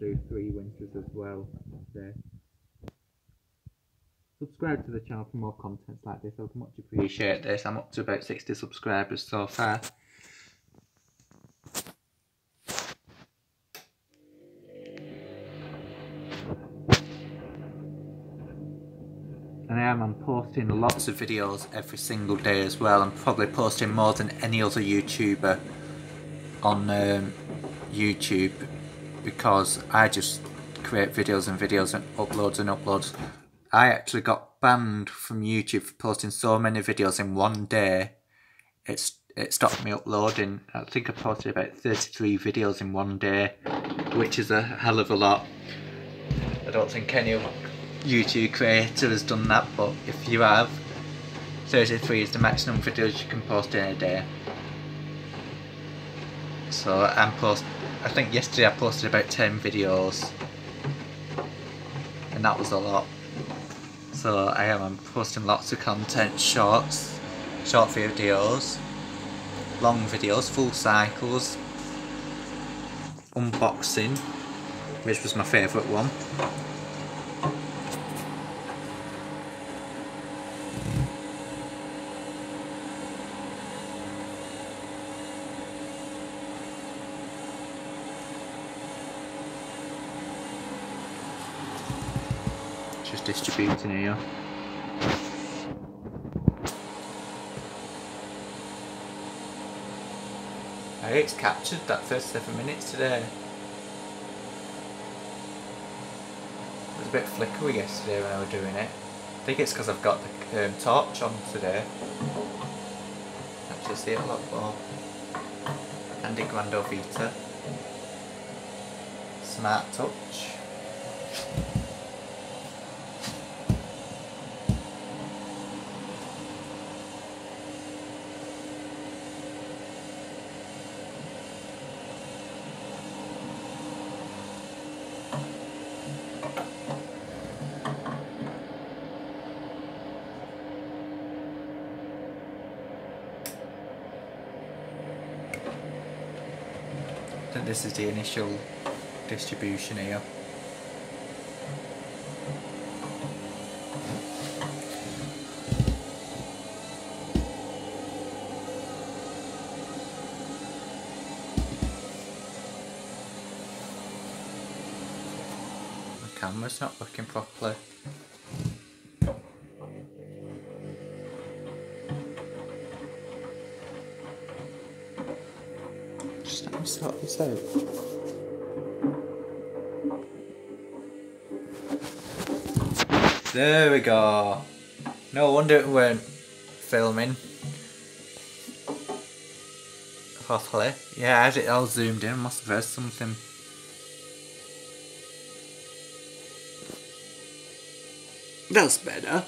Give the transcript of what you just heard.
do 3 winters as well today. Subscribe to the channel for more content like this. I would much appreciate this. I'm up to about 60 subscribers so far. And I'm posting lots of videos every single day as well. I'm probably posting more than any other YouTuber on YouTube, because I just create videos and videos and uploads. I actually got banned from YouTube for posting so many videos in one day. It stopped me uploading. I think I posted about 33 videos in one day, which is a hell of a lot. I don't think any YouTube creator has done that, but if you have, 33 is the maximum videos you can post in a day. So I think yesterday I posted about 10 videos, and that was a lot. So I'm posting lots of content, short videos, long videos, full cycles, unboxing, which was my favourite one. Just distributing here. It's captured that first 7 minutes today. It was a bit flickery yesterday when I was doing it. I think it's because I've got the torch on today. Actually see it a lot more. Andy Grando Vita. Smart Touch. I think this is the initial distribution here. The camera's not working properly. Sort this out. There we go. No wonder it weren't filming properly. Yeah, I had it all zoomed in. Must have heard something. That's better.